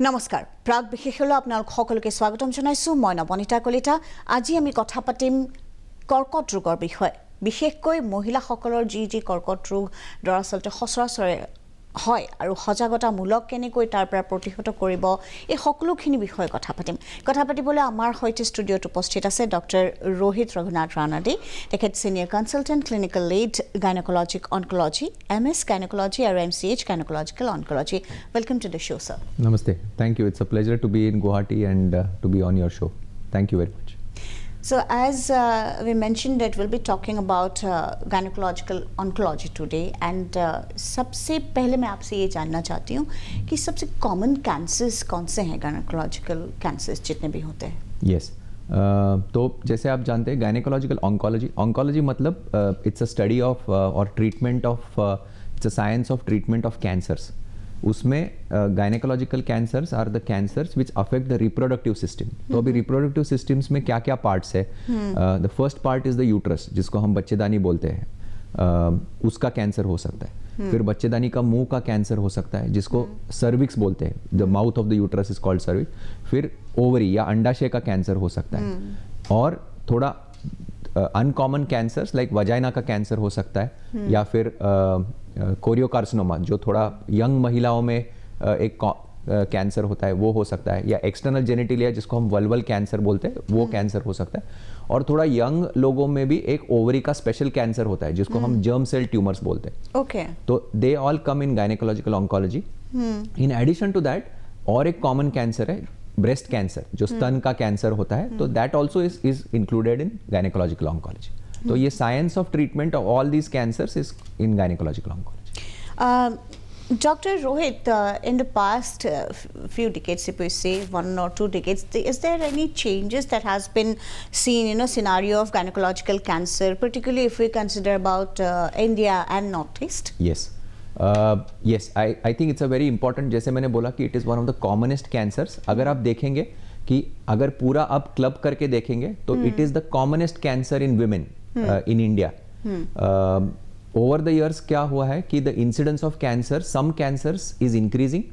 নমস্কাৰ প্ৰাগ বিশেষলৈ আপোনালোক সকলোকে স্বাগতম জনাইছো মই নবনিতা কলিতা আজি আমি কথা পাতিম কৰ্কট ৰোগৰ বিষয়ে বিশেষকৈ মহিলাসকলৰ যি কৰ্কট ৰোগ দৰাচলতে সচৰাচৰে হয় আৰু সজাগতামূলক কেনেকৈ তাৰ পৰা প্ৰতিহত কৰিব এই সকলোখিনি বিষয়ে কথা পাতিবলৈ আমাৰ হৈতে ষ্টুডিঅ'ত উপস্থিত আছে ডক্টৰ ৰোহিত ৰঘুনাথ ৰানাডে তেখেত senior consultant clinical lead gynaecologic oncology MS gynaecology আৰু MCH gynaecological oncology welcome to the show sir Namaste. Thank you. It's a pleasure to be in Guwahati and to be on your show. Thank you very much. So as we mentioned that we'll be talking about gynecological oncology today and सबसे पहले मैं आपसे ये जानना चाहती हूँ कि सबसे कॉमन कैंसर्स कौन से हैं gynecological cancers जितने भी होते हैं Yes. तो जैसे आप जानते हैं गायनेकोलॉजिकल ऑन्कोलॉजी मतलब इट्स अ स्टडी ऑफ और treatment of it's a science of treatment of cancers उसमें gynaecological cancers are the cancers which affect the reproductive system तो अभी रिप्रोडक्टिव सिस्टम्स में क्या क्या पार्ट्स है the first part is the uterus जिसको हम बच्चेदानी बोलते हैं उसका कैंसर हो सकता है फिर बच्चेदानी का मुंह का कैंसर हो सकता है जिसको सर्विक्स बोलते हैं the mouth of the uterus is called cervix फिर ओवरी या अंडाशय का कैंसर हो सकता है और थोड़ा अनकॉमन कैंसर्स लाइक वजाइना का कैंसर हो सकता है या फिर कोरियोकार्सिनोमा जो थोड़ा यंग महिलाओं में एक कैंसर होता है वो हो सकता है या एक्सटर्नल जेनिटिलिया जिसको हम वल्वल कैंसर बोलते हैं वो कैंसर हो सकता है और थोड़ा यंग लोगों में भी एक ओवरी का स्पेशल कैंसर होता है जिसको हम जर्म सेल ट्यूमर्स बोलते हैं ओके तो they all come in gynaecological oncology in addition to that और एक कॉमन कैंसर है ब्रेस्ट कैंसर जो स्तन का कैंसर होता है तो that also is included in gynaecological oncology तो ये science of treatment of all these cancers is in gynaecological oncology Dr. Rohit, in the past few decades, if we say 1 or 2 decades, is there any changes that has been seen in a scenario of gynecological cancer, particularly if we consider about India and Northeast? Yes. Yes, I think it's a very important, जैसे मैंने बोला कि it is one of the commonest cancers. अगर आप देखेंगे कि अगर पूरा आप क्लब करके देखेंगे तो it is the commonest cancer in women in India. Over the years क्या हुआ है कि the incidence of cancer, some cancers is increasing,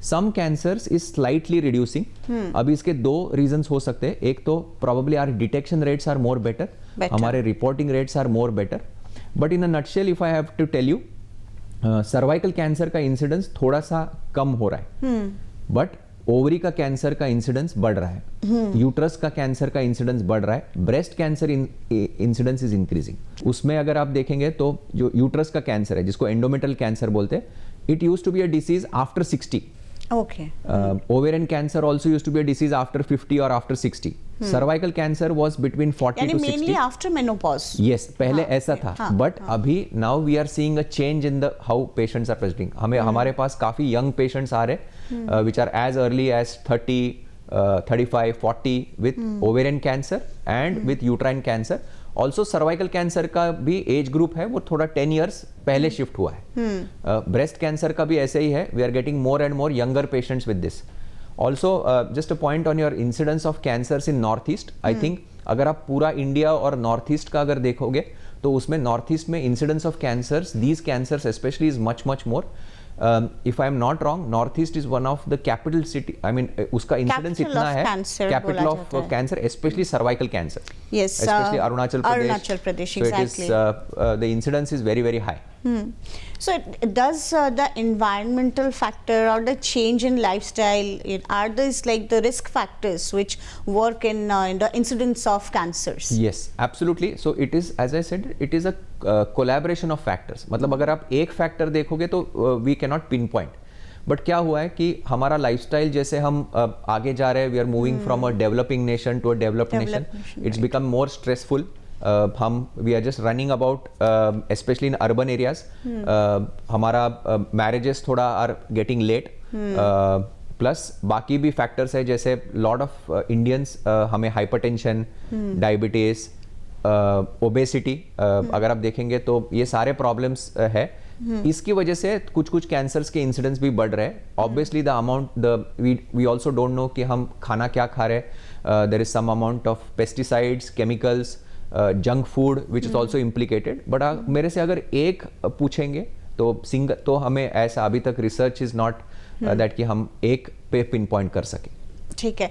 some cancers is slightly reducing. अब इसके दो reasons हो सकते हैं एक तो probably our detection rates are more better. हमारे reporting rates are more better. But in a nutshell, if I have to tell you, cervical cancer का incidence थोड़ा सा कम हो रहा है, but ओवरी का कैंसर का इंसिडेंस बढ़ रहा है यूट्रस का कैंसर का इंसिडेंस बढ़ रहा है breast cancer incidence is increasing उसमें अगर आप देखेंगे तो जो यूट्रस का कैंसर है जिसको एंडोमेट्रियल कैंसर बोलते हैं it used to be a disease after 60 Okay. Ovarian cancer also used to be a disease after 50 or after 60. Cervical cancer was between 40 to 60. Mainly after menopause. Yes, पहले ऐसा था. But अभी now we are seeing a change in the how patients are presenting. हमें हमारे पास काफी young patients आ रहे which are as early as 30, 35, 40 with ovarian cancer and with uterine cancer. Also cervical cancer का भी एज ग्रुप है वो थोड़ा 10 years पहले शिफ्ट हुआ है ब्रेस्ट कैंसर का भी ऐसे ही है we are getting more and more younger patients with this also just a point on your incidence of cancers in north east I think अगर आप पूरा इंडिया और नॉर्थ ईस्ट का अगर देखोगे तो उसमें नॉर्थ ईस्ट में incidence of cancers these cancers specially is much more if I am not wrong, Northeast is one of the capital city. I mean, उसका incidence इतना है capital of cancer, especially cervical cancer. Yes, especially Arunachal Pradesh. So exactly. it is the incidence is very high. So does the environmental factor or the change in lifestyle are these like the risk factors which work in the incidence of cancers? Yes, absolutely. So it is, as I said, it is a collaboration of factors. मतलब अगर आप एक factor देखोगे तो we cannot pinpoint. But क्या हुआ है कि हमारा लाइफस्टाइल जैसे हम आगे जा रहे हैं we are moving from a developing nation to a developed nation it's become more stressful हम we are just running about specially in urban areas हमारा मैरिजेस थोड़ा आर गेटिंग लेट प्लस बाकी भी फैक्टर्स है जैसे लॉट ऑफ इंडियंस हमें hypertension diabetes obesity अगर आप देखेंगे तो ये सारे प्रॉब्लम्स है इसकी वजह से कुछ कैंसर्स के इंसिडेंस भी बढ़ रहे हैं obviously the amount we also don't know कि हम खाना क्या खा रहे हैं there is some amount of pesticides chemicals junk food which is also implicated but मेरे से अगर एक पूछेंगे तो हमें ऐसा अभी तक रिसर्च इज नॉट दैट कि हम एक पे पिन पॉइंट कर सकें। ठीक है।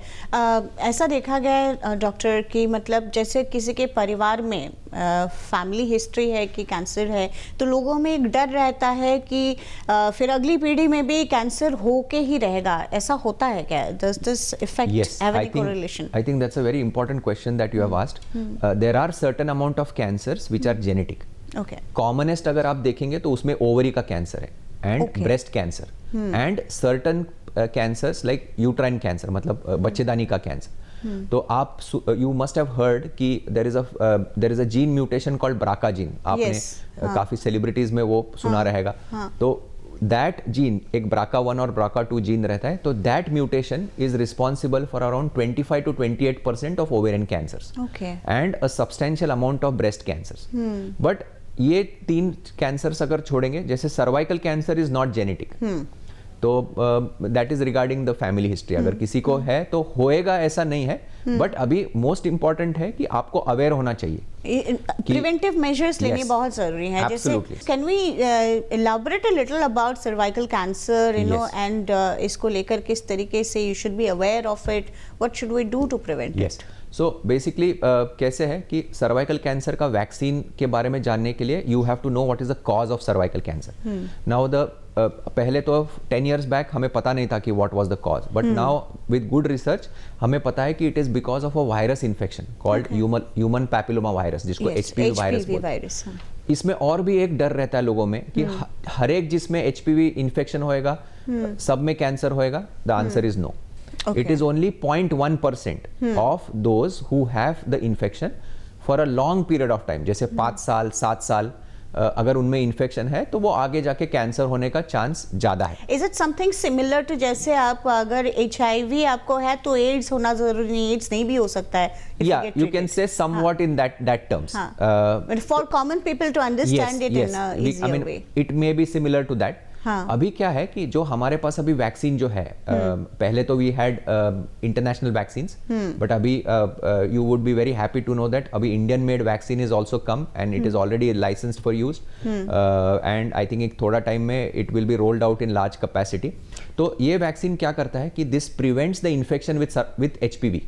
ऐसा देखा गया है डॉक्टर कि मतलब जैसे किसी के परिवार में फैमिली हिस्ट्री है कि कैंसर है, तो लोगों में एक डर रहता है कि फिर अगली पीढ़ी में भी कैंसर होके ही रहेगा, ऐसा होता है क्या? Does this affect have any correlation? I think that's a very important question that you have asked. There are certain amount of cancers which are genetic. Okay. Commonest अगर आप देखेंगे तो उसमें ओवरी का कैंसर है and breast cancer and certain cancers like uterine cancer, मतलब बच्चेदानी का कैंसर। तो आप यू मस्ट हैव हर्ड कि there is a gene mutation called BRCA gene, आपने काफी सेलिब्रिटीज में वो सुना रहेगा। तो दैट जीन, एक BRCA1 और BRCA2 जीन रहता है, तो that mutation is responsible for around 25 to 28% of ovarian cancers and a substantial amount of breast cancers. But ये 3 कैंसर्स अगर छोड़ेंगे, जैसे cervical cancer is not genetic, तो that is regarding the family history. अगर किसी को है तो होएगा ऐसा नहीं है, बट अभी मोस्ट इंपॉर्टेंट है कि आपको अवेयर होना चाहिए। प्रिवेंटिव मेजर्स लेने बहुत जरूरी है। जैसे can we elaborate a little about cervical cancer, you know, and इसको लेकर किस तरीके से you should be aware of it, what should we do to prevent it? So basically कैसे है कि सर्वाइकल कैंसर का वैक्सीन के बारे में जानने के लिए you have to know what is the cause of cervical cancer. Now the पहले तो 10 years बैक हमें पता नहीं था कि what was the cause, but now with good research हमें पता है कि it is because of a virus infection called human papilloma virus, जिसको एचपीवी वायरस बोलते हैं। इसमें और भी एक डर रहता है लोगों में कि हर एक जिसमें एचपीवी इन्फेक्शन होएगा सब में कैंसर होएगा। The answer is no. It is only 0.1% of those who have the infection for a long period of time. जैसे 5 साल 7 साल अगर उनमें इन्फेक्शन है तो वो आगे जाके कैंसर होने का चांस ज्यादा है। Is it something similar to जैसे आप अगर HIV आपको है तो एड्स होना जरूरी नहीं, एड्स नहीं भी हो सकता है? Yeah, you can say somewhat in that terms. For common people to understand it in a easier way. It may be similar to that. अभी क्या है कि जो हमारे पास अभी वैक्सीन जो है, पहले तो we had international vaccines, but अभी you would be very happy to know that अभी Indian made vaccine is also come and it is already licensed for use and I think एक थोड़ा टाइम में it will be rolled out in large capacity. तो ये vaccine क्या करता है कि this prevents the infection with HPV.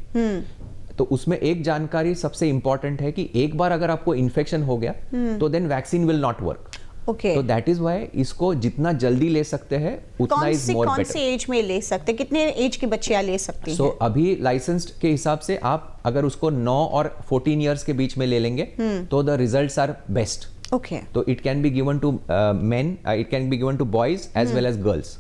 तो उसमें एक जानकारी सबसे इंपॉर्टेंट है कि एक बार अगर आपको इन्फेक्शन हो गया तो then vaccine will not work. तो दैट इज व्हाई इसको जितना जल्दी ले सकते हैं उतना इज मोर बेटर। कौन से एज में ले सकते हैं, कितने एज की बच्चियां ले सकती हैं? सो अभी लाइसेंस्ड के हिसाब से आप अगर उसको 9 और 14 इयर्स के बीच में ले लेंगे तो द रिजल्ट्स आर बेस्ट। तो it can be given to men, it can be given to boys as well as girls.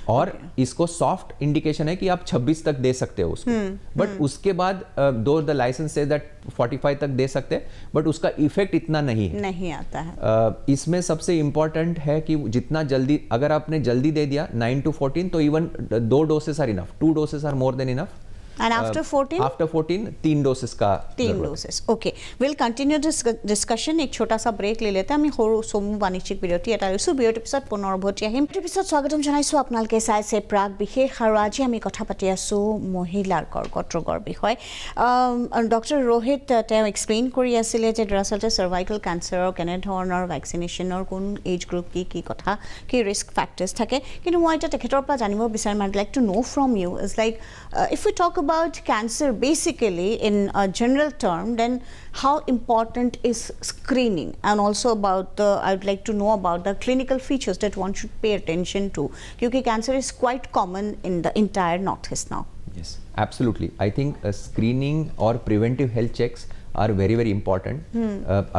और इसको सॉफ्ट इंडिकेशन है कि आप 26 तक दे सकते हो उसको, बट उसके बाद दो द लाइसेंस से दैट 45 तक दे सकते हैं, बट उसका इफेक्ट इतना नहीं आता है। इसमें सबसे इंपॉर्टेंट है कि जितना जल्दी, अगर आपने जल्दी दे दिया 9 to 14 तो even 2 doses are enough, 2 doses are more than enough. And after 14? After 14, 3 doses का 3 doses. Okay. We'll continue this discussion. एक छोटा सा ब्रेक ले लेते हैं আমি সৰু সমু বাণিজ্যিক বিৰতি এটা লৈছো। বিৰতিৰ পিছত পুনৰ উভতি আহিম। পিছত স্বাগতম জনাইছো আপোনালোকে চাইছে প্ৰাগ বিশেষ, আৰু আজি আমি কথা পাতি আছো মহিলাৰ কৰ্কট ৰোগৰ বিষয়ে। ডক্টৰ ৰোহিত তেওঁ এক্সপ্লেইন কৰি আছিলে যে দৰাচলতে চাৰ্ভাইকেল কেঞ্চাৰৰ কেনেধৰণৰ ভেকচিনেশ্যনৰ কোন এজ গ্ৰুপ কি কথা কি ৰিস্ক ফেক্টৰ্ছ থাকে, কিন্তু মই এতিয়া তেখেতৰ পৰা জানিব বিচাৰিম, I'd like to know from you is like if we talk about cancer basically in a general term, then how important is screening, and also about the, I'd like to know about the clinical features that one should pay attention to, because cancer is quite common in the entire Northeast now. Yes, absolutely. I think screening or preventive health checks are very very important.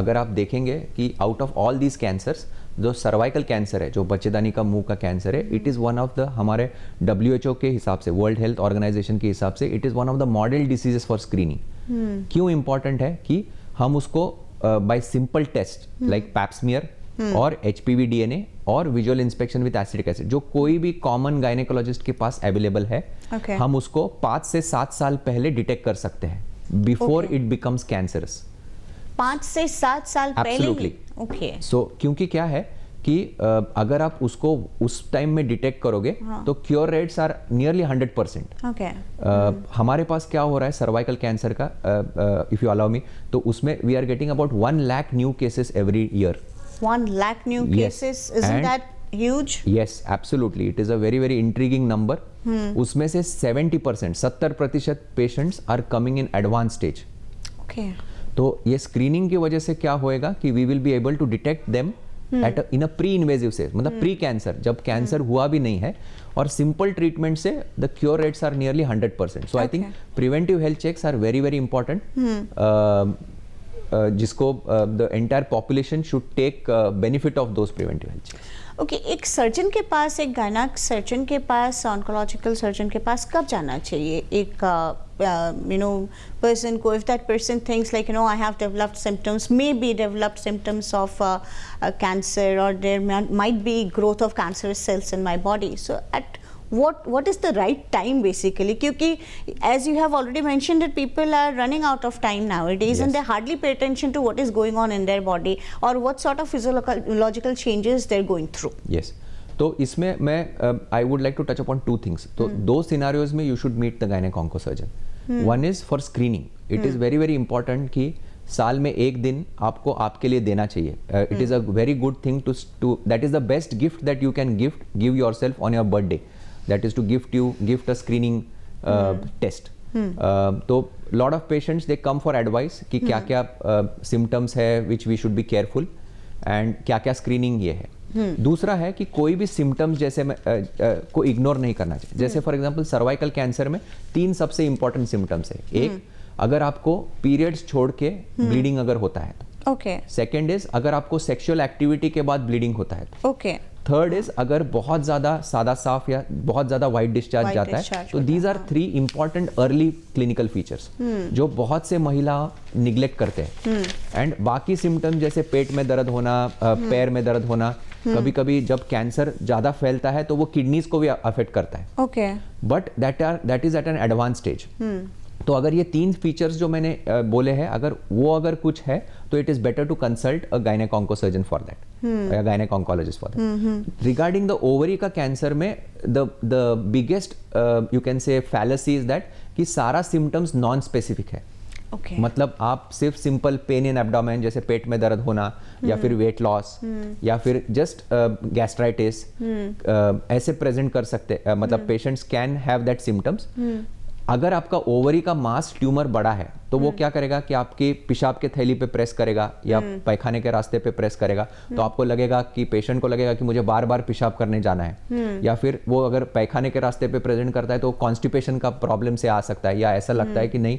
अगर आप देखेंगे कि out of all these cancers, जो cervical cancer है, जो बच्चेदानी का मुंह का कैंसर है, it is one of the, हमारे WHO के हिसाब से, वर्ल्ड हेल्थ ऑर्गेनाइजेशन के हिसाब से, it is one of the model diseases for screening. क्यों इंपॉर्टेंट है कि हम उसको bye simple taste like Pap smear और HPV DNA और visual inspection with acetic acid, जो कोई भी कॉमन गायनेकोलॉजिस्ट के पास अवेलेबल है, हम उसको 5 से 7 साल पहले डिटेक्ट कर सकते हैं बिफोर इट बिकम्स कैंसरस। 5 से 7 साल पहले? ओके। सो क्योंकि क्या है कि अगर आप उसको उस टाइम में डिटेक्ट करोगे तो क्योर रेट्स आर नियरली 100%। हमारे पास क्या हो रहा है सर्वाइकल कैंसर का, इफ यू अलाउ मी, तो उसमें we are getting about 1 lakh new cases every year. 1 lakh new cases, isn't that huge? Yes, absolutely. It is a very very intriguing number. उसमें से 70%, 70% patients are coming in advance stage. Okay. तो ये screening की वजह से क्या होएगा कि we will be able to detect them at in a pre invasive stage, मतलब प्री कैंसर, जब कैंसर हुआ भी नहीं है, और सिंपल ट्रीटमेंट से the cure rates are nearly 100%. So I think preventive health checks are very very important, जिसको the entire population should take benefit of those preventive health checks. Okay, एक surgeon के पास, एक गायनाक सर्जन के पास, oncological surgeon के पास कब जाना चाहिए? एक person को, if that person thinks like, I have developed symptoms, maybe developed symptoms of cancer, or there might be growth of cancerous cells in my body. So at what is the right time basically? Kyunki as you have already mentioned that people are running out of time nowadays, and they hardly pay attention to what is going on in their body or what sort of physiological changes they're going through. Yes. तो इसमें मैं I would like to touch upon two things. तो दो scenarios में you should meet the gynaec onco surgeon. One is for screening. It is very very important कि साल में एक दिन आपको आपके लिए देना चाहिए. It is a very good thing to that is the best gift that you can give yourself on your birthday. That is to gift a screening test. तो lot of patients they come for advice कि क्या क्या symptoms है which we should be careful, and क्या क्या screening ये है. दूसरा है कि कोई भी सिम्टम्स जैसे को इग्नोर नहीं करना चाहिए. जैसे फॉर एग्जांपल सर्वाइकल कैंसर में 3 सबसे इंपॉर्टेंट सिम्टम्स है. एक, अगर आपको पीरियड्स छोड़ के ब्लीडिंग अगर होता है तो. ओके. सेकंड इज अगर आपको सेक्सुअल एक्टिविटी के बाद ब्लीडिंग होता है तो. ओके. थर्ड इज अगर बहुत ज्यादा सादा साफ या बहुत ज्यादा वाइट डिस्चार्ज जाता है. तो these are 3 important early clinical features जो बहुत से महिला निग्लेक्ट करते हैं. एंड बाकी सिम्टम्स जैसे पेट में दर्द होना, पैर में दर्द होना, कभी कभी जब कैंसर ज्यादा फैलता है तो वो किडनीज को भी अफेक्ट करता है. Okay. But that is at an advance stage. तो अगर ये 3 फीचर्स जो मैंने बोले हैं, अगर कुछ है तो it is better to consult a gynaec onco surgeon for that, या gynaec oncologist for that. Regarding the ovary का कैंसर में the biggest you can say fallacy is that कि सारा सिम्टम्स नॉन स्पेसिफिक है. Okay. मतलब आप सिर्फ simple pain in abdomen जैसे पेट में दर्द होना, या फिर वेट लॉस, या फिर जस्ट गैस्ट्राइटिस ऐसे प्रेजेंट कर सकते, मतलब patients can have that symptoms. अगर आपका ओवरी का मास ट्यूमर बड़ा है तो वो क्या करेगा कि आपकी पेशाब के थैली पे प्रेस करेगा या पैखाने के रास्ते पे प्रेस करेगा. तो आपको लगेगा कि पेशेंट को लगेगा कि मुझे बार बार पेशाब करने जाना है. या फिर वो अगर पैखाने के रास्ते पे प्रेजेंट करता है तो कॉन्स्टिपेशन का प्रॉब्लम से आ सकता है, या ऐसा लगता है कि नहीं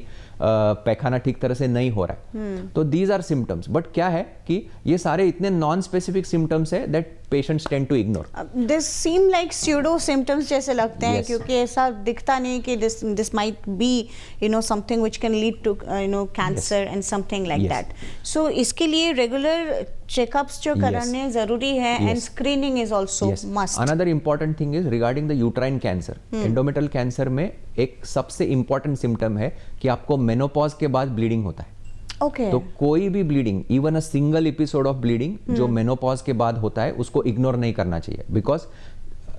पैखाना ठीक तरह से नहीं हो रहा है. तो दीज आर सिम्टम्स. बट क्या है कि ये सारे इतने नॉन स्पेसिफिक सिम्टम्स है that patients tend to ignore. This seem like pseudo symptoms जैसे लगते हैं. Yes. क्योंकि ऐसा दिखता नहीं कि this might be something which can lead to cancer and something like that. So इसके लिए रेगुलर चेकअप्स जो कराने जरूरी है, and screening is also must. Another important thing is regarding the uterine cancer. Endometrial cancer में एक सबसे important symptom है कि आपको मेनोपॉज के बाद ब्लीडिंग होता है. Okay. तो कोई भी bleeding, even a single episode of bleeding जो मेनोपॉज के बाद होता है, उसको इग्नोर नहीं करना चाहिए. Because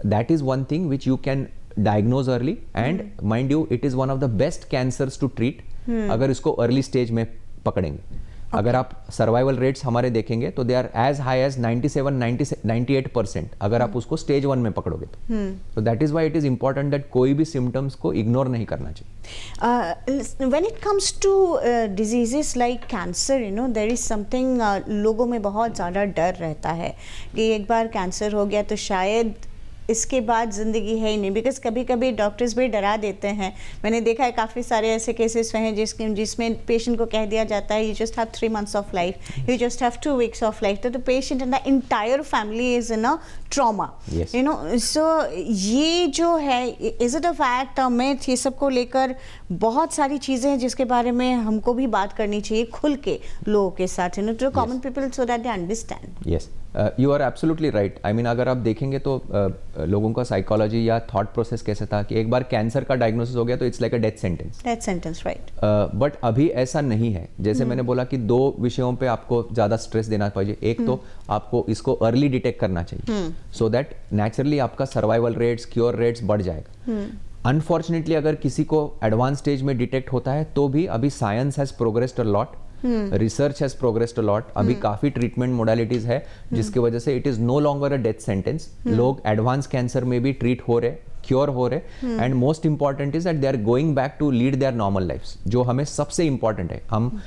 that is one thing which you can diagnose early, and mind you it is one of the best cancers to treat अगर इसको अर्ली स्टेज में पकड़ेंगे. अगर आप सर्वाइवल रेट्स हमारे देखेंगे तो they are as high as 97-98% अगर आप उसको स्टेज 1 में पकड़ोगे तो that is why it is important that कोई भी सिम्टम्स को इग्नोर नहीं करना चाहिए. When it comes to diseases like cancer, there is something, लोगों में बहुत ज़्यादा डर रहता है कि एक बार कैंसर हो गया तो शायद इसके बाद ज़िंदगी है ही नहीं. बिकॉज कभी कभी डॉक्टर्स भी डरा देते हैं. मैंने देखा है काफ़ी सारे ऐसे केसेस हैं जिसमें पेशेंट को कह दिया जाता है you just have 3 months of life, you just have 2 weeks of life. तो the patient and the entire family is in a trauma. So ये जो है, इज इट अ फैक्ट और मिथ, ये सब को लेकर बहुत सारी चीज़ें हैं जिसके बारे में हमको भी बात करनी चाहिए खुल के लोगों के साथ, to common people, so that they understand. Yes, you are absolutely right. I mean अगर आप देखेंगे तो लोगों का साइकोलॉजी या थॉट प्रोसेस कैसे था कि एक बार कैंसर का डायग्नोसिस हो गया तो it's like a death sentence. Right. But अभी ऐसा नहीं है. जैसे मैंने बोला कि 2 विषयों पे आपको ज़्यादा स्ट्रेस देना चाहिए. एक तो आपको इसको अर्ली डिटेक्ट करना चाहिए, सो दैट नेचुरली आपका सर्वाइवल रेट्स, क्योर रेट्स बढ़ जाएगा. अनफॉर्चुनेटली अगर किसी को एडवांस स्टेज में डिटेक्ट होता है तो भी अभी science has progressed a lot. Research has progressed a lot, अभी काफी ट्रीटमेंट मोडालिटीज है जिसकी वजह से it is no longer a death sentence, लोग एडवांस कैंसर में भी ट्रीट हो रहे, क्योर हो रहे, and most important is that they are going back to lead their normal lifes, जो हमें सबसे इंपॉर्टेंट है. हम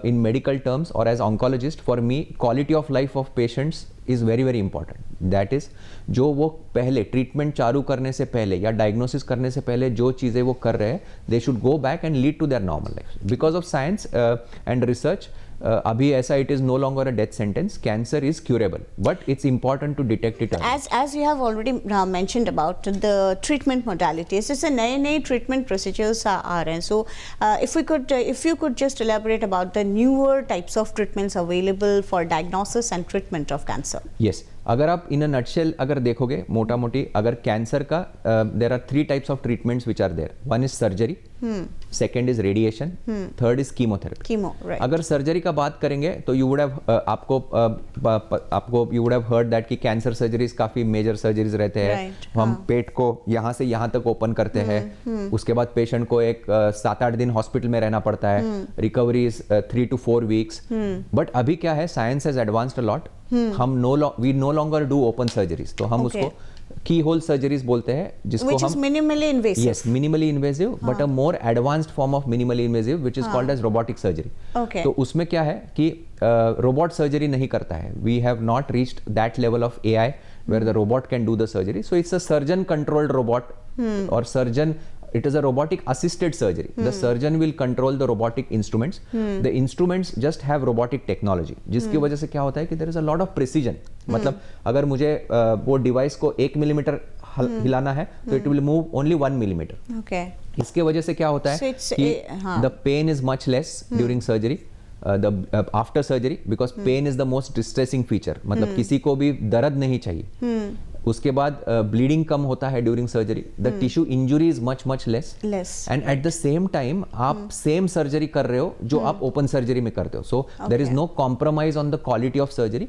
इन मेडिकल टर्म्स और as oncologist, for me quality of life of patients is very very important. That is जो वो पहले treatment चालू करने से पहले या डायग्नोसिस करने से पहले जो चीज़ें वो कर रहे हैं, they should go back and lead to their normal life. Because of science and research अभी ऐसा it is no longer a death sentence, cancer is curable, but it's important to detect it. As you have already mentioned about the treatment modalities, जैसे नए treatment procedures आ रहे हैं, so if you could just elaborate about the newer types of treatments available for diagnosis and treatment of cancer. Yes. अगर आप इन a nutshell अगर देखोगे मोटा मोटी, अगर कैंसर का there are 3 types of treatments which are there. One is surgery, second is radiation, third is chemotherapy. Chemo, right. अगर surgery का बात करेंगे तो यू वुड हैव आपको you would have heard that कि कैंसर सर्जरीज काफी major surgeries रहते हैं. Right, हम पेट को यहाँ से यहाँ तक ओपन करते हैं, उसके बाद पेशेंट को एक 7-8 दिन हॉस्पिटल में रहना पड़ता है, recovery is 3 to 4 weeks. But अभी क्या है, science has advanced a lot. हम we no longer do open surgeries, तो हम उसको की होल सर्जरीज बोलते हैं, जिसको Which हम is minimally invasive. yes minimally invasive but a more advanced form of minimally invasive which is called as robotic surgery. Okay. तो उसमें क्या है कि रोबोट सर्जरी नहीं करता है. we have not reached that level of AI where the robot can do the surgery, so it's a surgeon controlled robot or surgeon. It is a robotic assisted surgery. The surgeon will control the robotic instruments. The instruments just have robotic technology, जिसकी वजह से क्या होता है कि there is a lot of precision. मतलब अगर मुझे वो डिवाइस को 1 मिलीमीटर हिलाना है तो it will move only 1 millimeter. Okay. इसके वजह से क्या होता है So it's कि हाँ. the pain is much less during surgery. After surgery, because pain is the most distressing feature. मतलब किसी को भी दर्द नहीं चाहिए. उसके बाद ब्लीडिंग कम होता है during surgery. The tissue injury is much less, and at the same time आप सेम सर्जरी कर रहे हो जो आप ओपन सर्जरी में करते हो. So there is no compromise on the quality of surgery,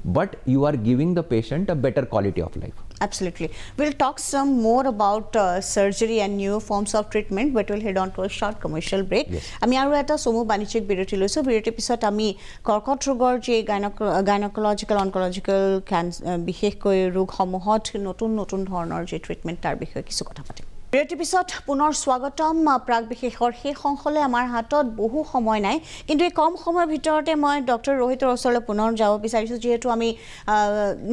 but you are giving the patient a better quality of life. Absolutely. We'll talk some more about surgery and new forms of treatment, but we'll head on to a short commercial break. আমি আৰু এটা সমু বাণিজ্যিক বিৰতি লৈছোঁ. বিৰতিৰ পিছত আমি কৰ্কট ৰোগৰ যি গাইনকলজিকেল অনকলজিকেল বিশেষকৈ ৰোগসমূহত নতুন ধৰণৰ যি ট্ৰিটমেণ্ট তাৰ বিষয়ে কিছু কথা পাতিম. বিৰতিৰ পিছত পুনৰ স্বাগতম. প্ৰাক বিশেষৰ সেই সংশলে আমাৰ হাতত বহু সময় নাই, কিন্তু এই কম সময়ৰ ভিতৰতে মই ডক্টৰ ৰোহিতৰ ওচৰলৈ পুনৰ যাব বিচাৰিছোঁ, যিহেতু আমি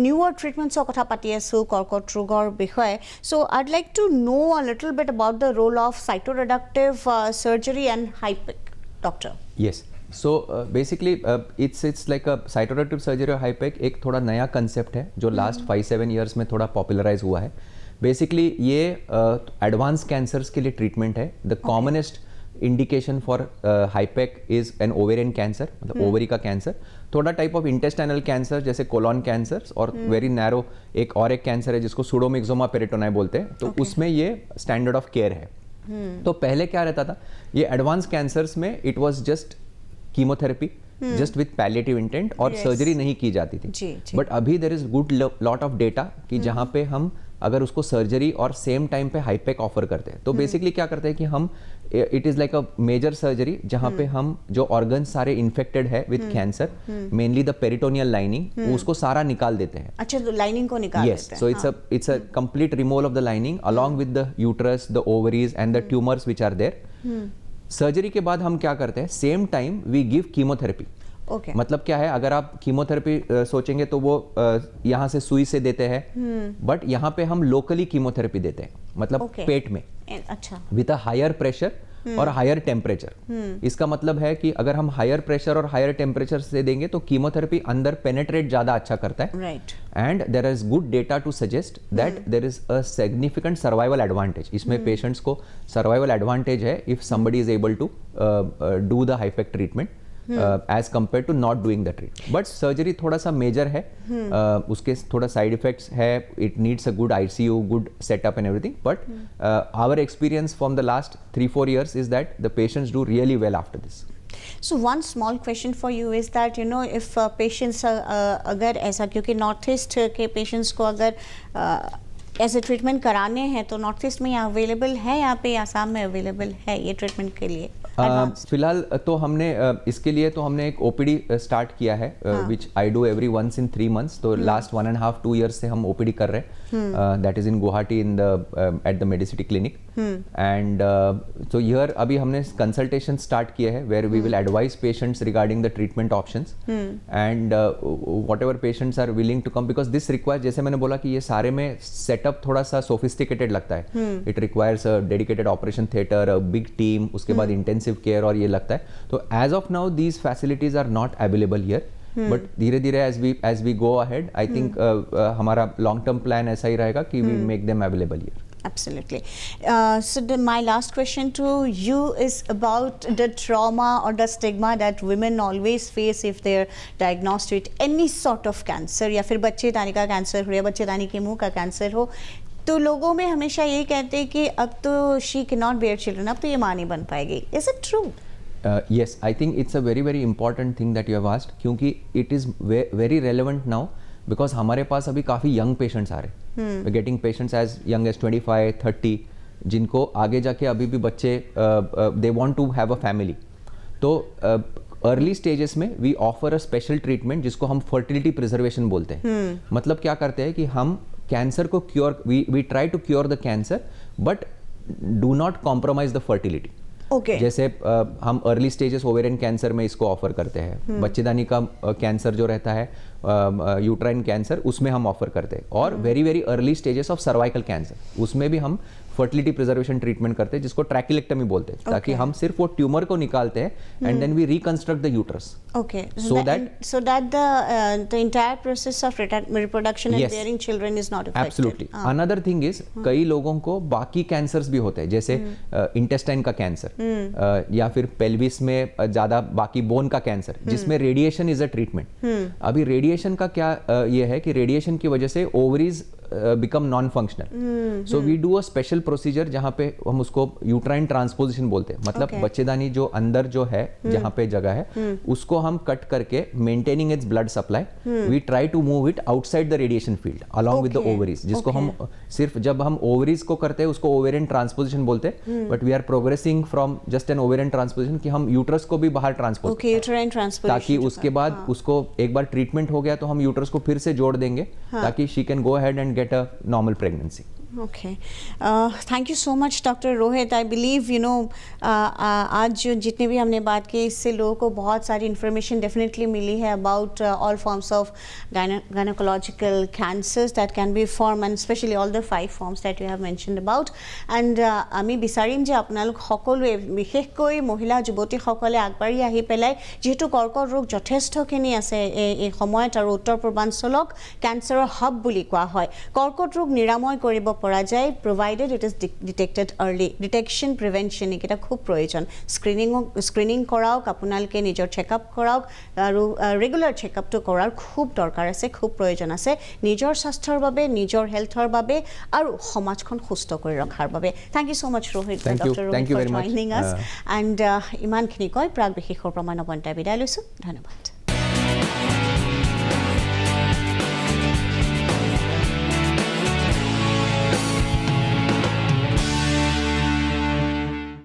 নিউৰ ট্ৰিটমেণ্টছৰ কথা পাতি আছোঁ কৰ্কট ৰোগৰ বিষয়ে. চ' I'd like to know' a little bit about the role of cytoreductive surgery and হাইপেক, doctor. Yes. So basically it's like a cytoreductive surgery और हाईपेक एक थोड़ा नया कंसेप्ट है जो लास्ट 5-7 ईयर्स में थोड़ा पॉपुलराइज हुआ है. बेसिकली ये एडवांस कैंसर्स के लिए ट्रीटमेंट है. द कॉमनेस्ट इंडिकेशन फॉर हाईपेक इज एन ओवेरियन कैंसर, मतलब ओवरी का कैंसर. थोड़ा टाइप ऑफ इंटेस्टाइनल कैंसर जैसे कोलॉन कैंसर, और वेरी नैरो एक कैंसर है जिसको सूडोमिक्सोमा पेरिटोनाई बोलते हैं. तो उसमें ये स्टैंडर्ड ऑफ केयर है. तो पहले क्या रहता था, ये एडवांस कैंसर्स में it was just chemotherapy just with palliative intent, और सर्जरी नहीं की जाती थी. बट अभी there is good lot of data कि जहाँ पे हम अगर उसको सर्जरी और सेम टाइम पे हाईपेक ऑफर करते हैं, तो बेसिकली क्या करते हैं कि हम it is like a major surgery जहाँ पे हम जो ऑर्गन सारे इन्फेक्टेड है with cancer, mainly the peritoneal lining, उसको सारा निकाल देते हैं. अच्छा, तो लाइनिंग को निकाल देते हैं. So it's a complete removal of the lining along with the uterus, the ovaries and the tumours which are there. Surgery के बाद हम क्या करते हैं, same time we give chemotherapy. Okay. मतलब क्या है, अगर आप कीमोथेरेपी सोचेंगे तो वो यहाँ से सुई से देते हैं, बट यहाँ पे हम लोकली कीमोथेरेपी देते हैं, मतलब पेट में. अच्छा. विद अ हायर प्रेशर और हायर टेम्परेचर. इसका मतलब है कि अगर हम हायर प्रेशर और हायर टेम्परेचर से देंगे तो कीमोथेरेपी अंदर पेनेट्रेट ज्यादा अच्छा करता है. Right. And there is good data to suggest that there is a significant survival advantage. इसमें पेशेंट्स को सर्वाइवल एडवांटेज है if somebody is able to do the हाईपेक treatment as compare to not doing the treatment. But surgery थोड़ा सा major है, उसके थोड़ा side effects है. It needs a good ICU, good setup and everything. But our experience from the last 3-4 years is that the patients do really well after this. So one small question for you is that, you know, if patients अगर ऐसा, क्योंकि north east के patients को अगर ऐसे treatment कराने हैं तो नॉर्थ ईस्ट में यहाँ अवेलेबल है, यहाँ पे आसाम में अवेलेबल है ये ट्रीटमेंट के लिए? Advanced? फिलहाल तो हमने इसके लिए तो हमने एक ओपीडी स्टार्ट किया है which I do every once in 3 months. तो लास्ट 1.5-2 years से हम ओपीडी कर रहे हैं. That is in Guwahati in the at the medicity clinic. And तो हियर अभी हमने कंसल्टेशन स्टार्ट किया है where we will advise patients regarding the treatment options and whatever patients are willing to come, because this requires, जैसे मैंने बोला कि ये सारे में सेटअप थोड़ा सा सोफिस्टिकेटेड लगता है. It requires a dedicated operation theatre, a big team, उसके बाद इंटेंसिव केयर और ये लगता है. तो as of now these facilities are not available here. But धीरे धीरे as we go ahead, I think हमारा लॉन्ग टर्म प्लान ऐसा ही रहेगा कि we make them available here. Absolutely. So my last question to you is about the trauma or the stigma that women always face if they're diagnosed with any sort of cancer, या फिर बच्चेदानी का cancer हो या बच्चेदानी के मुंह का cancer हो. तो लोगों में हमेशा ये कहते हैं कि अब तो she cannot bear children, अब तो ये माँ नहीं बन पाएगी. Is it true? Yes, I think it's a very very important thing that you have asked, क्योंकि it is very relevant now. Because हमारे पास अभी काफ़ी यंग पेशेंट्स आ रहे हैं, getting patients as young as 25-30, जिनको आगे जाके अभी भी बच्चे they want to have a family. तो अर्ली स्टेजेस में we offer a special treatment जिसको हम फर्टिलिटी प्रिजर्वेशन बोलते हैं. मतलब क्या करते हैं कि हम कैंसर को cure, we try to cure the cancer but do not compromise the fertility. Okay. जैसे हम अर्ली स्टेजेस ओवेरियन कैंसर में इसको ऑफर करते हैं. बच्चेदानी का कैंसर जो रहता है, यूट्राइन कैंसर, उसमें हम ऑफर करते हैं. और very very early stages of cervical cancer, उसमें भी हम फर्टिलिटी प्रिजर्वेशन ट्रीटमेंट करते हैं जिसको ट्रैकिलेक्टमी बोलते हैं. ताकि हम सिर्फ वो ट्यूमर को निकालते हैं and then we reconstruct the uterus. Okay. So that the entire process of reproduction and Yes. bearing children is not affected. Absolutely. Another thing is, कई लोगों को बाकी कैंसर्स भी होते हैं, जैसे इंटेस्टाइन का कैंसर या फिर पेल्विस में ज़्यादा बाकी बोन का कैंसर, जिसमें रेडिएशन इज अ ट्रीटमेंट. अभी रेडिएशन का क्या ये है कि रेडिएशन की वजह से ovaries become non functional. So we do a special procedure जहाँ पे हम उसको यूट्राइन ट्रांसपोजिशन बोलते हैं. मतलब बच्चेदानी जो अंदर जो है, जहाँ पे जगह है, उसको हम कट करके maintaining its blood supply, we try to move it outside the radiation field along with the ovaries, जिसको हम सिर्फ जब हम ओवरीज को करते हैं उसको ओवेरियन ट्रांसपोजिशन बोलते हैं. But we are progressing from just an ovarian transposition कि हम यूट्रस को भी बाहर ट्रांसपोज, यूट्राइन ट्रांसपोजिशन, ताकि उसके बाद उसको एक बार ट्रीटमेंट हो गया तो हम यूट्रस को फिर से जोड़ देंगे ताकि she can go ahead and get a normal pregnancy. Okay. Thank you so much, Dr. Rohit. I believe, you know, आज जो जितने भी हमने बात की, इससे लोगों को बहुत सारी इन्फॉर्मेशन डेफिनेटली मिली है about all forms of gynecological cancers that can be formed, and especially all the 5 forms that you have mentioned about. And আমি বিচাৰিম যে আপোনালোক সকলোৱে, বিশেষকৈ মহিলা যুৱতীসকলে আগবাঢ়ি আহি পেলাই, যিহেতু কৰ্কট ৰোগ যথেষ্টখিনি আছে এই সময়ত আৰু উত্তৰ পূৰ্বাঞ্চলক কেঞ্চাৰৰ হাব বুলি কোৱা হয়. কৰ্কট ৰোগ নিৰাময় কৰিব পৰা যায় provided it is detected early. Detection, prevention এইকেইটা খুব প্ৰয়োজন. স্ক্ৰিনিং কৰাওক, আপোনালোকে নিজৰ চেকআপ কৰাওক, আৰু ৰেগুলাৰ চেকআপটো কৰাৰ খুব দৰকাৰ আছে, খুব প্ৰয়োজন আছে নিজৰ স্বাস্থ্যৰ বাবে, নিজৰ হেল্থৰ বাবে আৰু সমাজখন সুস্থ কৰি ৰখাৰ বাবে. Thank you so' much Rohit, doctor Rohit, for joining us. And ইমানখিনি কৈ প্ৰাক বিশেষৰ পৰা মই নৱনীতাই বিদায় লৈছোঁ. ধন্যবাদ.